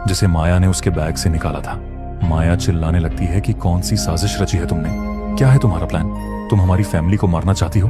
जिसे माया ने उसके बैग से निकाला था। माया चिल्लाने लगती है कि कौन सी साजिश रची है तुमने, क्या है तुम्हारा प्लान, तुम हमारी फैमिली को मारना चाहती हो।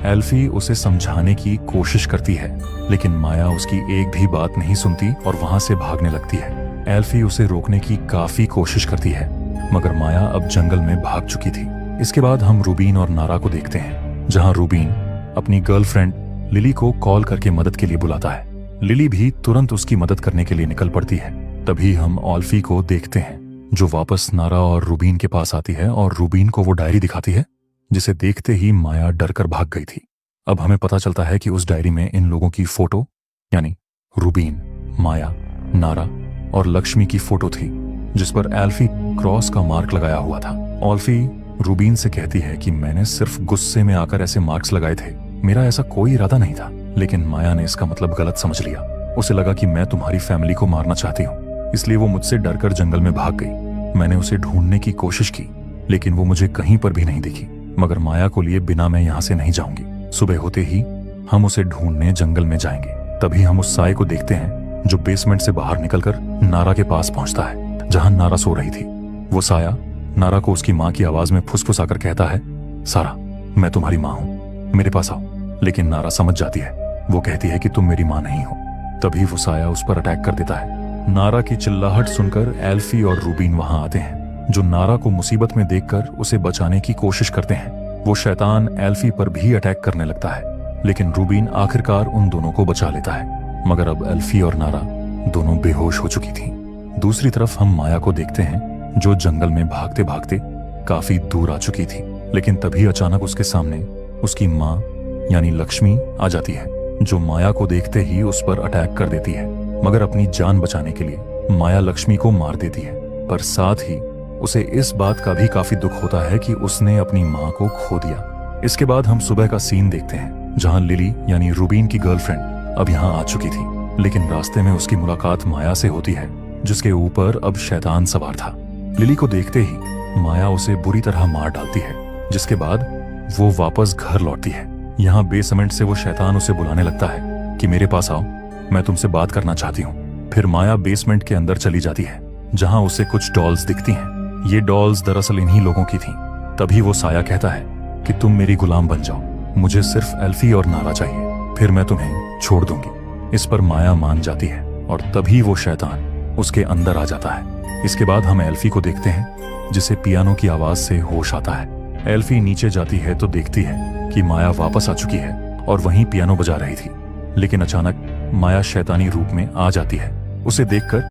एल्फी उसे समझाने की कोशिश करती है, लेकिन माया उसकी एक भी बात नहीं सुनती और वहां से भागने लगती है। एल्फी उसे रोकने की काफी कोशिश करती है, मगर माया अब जंगल में भाग चुकी थी। इसके बाद हम रूबीन और नारा को देखते हैं, जहां रूबीन अपनी गर्लफ्रेंड लिली को कॉल करके मदद के लिए बुलाता है। लिली भी तुरंत उसकी मदद करने के लिए निकल पड़ती है। तभी हम ऑल्फी को देखते हैं, जो वापस नारा और रूबीन के पास आती है और रूबीन को वो डायरी दिखाती है, जिसे देखते ही माया डरकर भाग गई थी। अब हमें पता चलता है कि उस डायरी में इन लोगों की फोटो, यानी रूबीन, माया, नारा और लक्ष्मी की फोटो थी, जिस पर एल्फी क्रॉस का मार्क लगाया हुआ था। ऑल्फी रूबीन से कहती है कि मैंने सिर्फ गुस्से में आकर ऐसे मार्क्स लगाए थे, मेरा ऐसा कोई इरादा नहीं था। लेकिन माया ने इसका मतलब गलत समझ लिया। उसे लगा कि मैं तुम्हारी फैमिली को मारना चाहती हूँ, इसलिए वो मुझसे डरकर जंगल में भाग गई। मैंने उसे ढूंढने की कोशिश की, लेकिन वो मुझे कहीं पर भी नहीं दिखी। मगर माया को लिए बिना मैं यहाँ से नहीं जाऊंगी। सुबह होते ही हम उसे ढूंढने जंगल में जाएंगे। तभी हम उस साये को देखते हैं, जो बेसमेंट से बाहर निकलकर नारा के पास पहुंचता है, जहां नारा सो रही थी। वो साया नारा को उसकी माँ की आवाज में फुसफुसाकर कहता है, सारा, मैं तुम्हारी माँ हूँ, मेरे पास आओ। लेकिन नारा समझ जाती है। वो कहती है कि तुम मेरी माँ नहीं हो। तभी वो साया उस पर अटैक कर देता है। नारा की चिल्लाहट सुनकर एल्फी और रूबीन वहां आते हैं, जो नारा को मुसीबत में देखकर उसे बचाने की कोशिश करते हैं। वो शैतान एल्फी पर भी अटैक करने लगता है, लेकिन रूबीन आखिरकार उन दोनों को बचा लेता है। मगर अब एल्फी और नारा दोनों बेहोश हो चुकी थी। दूसरी तरफ हम माया को देखते हैं, जो जंगल में भागते भागते काफी दूर आ चुकी थी। लेकिन तभी अचानक उसके सामने उसकी माँ यानी लक्ष्मी आ जाती है, जो माया को देखते ही उस पर अटैक कर देती है। मगर अपनी जान बचाने के लिए माया लक्ष्मी को मार देती है, पर साथ ही उसे इस बात का भी काफी दुख होता है कि उसने अपनी माँ को खो दिया। इसके बाद हम सुबह का सीन देखते हैं, जहां लिली यानी रूबीन की गर्लफ्रेंड अब यहाँ आ चुकी थी। लेकिन रास्ते में उसकी मुलाकात माया से होती है, जिसके ऊपर अब शैतान सवार था। लिली को देखते ही माया उसे बुरी तरह मार डालती है, जिसके बाद वो वापस घर लौटती है। यहाँ बेसमेंट से वो शैतान उसे बुलाने लगता है कि मेरे पास आओ, मैं तुमसे बात करना चाहती हूँ। फिर माया बेसमेंट के अंदर चली जाती है, जहाँ उसे कुछ डॉल्स दिखती हैं। ये डॉल्स दरअसल इन्हीं लोगों की थीं। तभी वो साया कहता है कि तुम मेरी गुलाम बन जाओ, मुझे सिर्फ एल्फी और नारा चाहिए, फिर मैं तुम्हें छोड़ दूंगी। इस पर माया मान जाती है और तभी वो शैतान उसके अंदर आ जाता है। इसके बाद हम एल्फी को देखते हैं, जिसे पियानो की आवाज से होश आता है। एल्फी नीचे जाती है तो देखती है कि माया वापस आ चुकी है और वहीं पियानो बजा रही थी। लेकिन अचानक माया शैतानी रूप में आ जाती है। उसे देखकर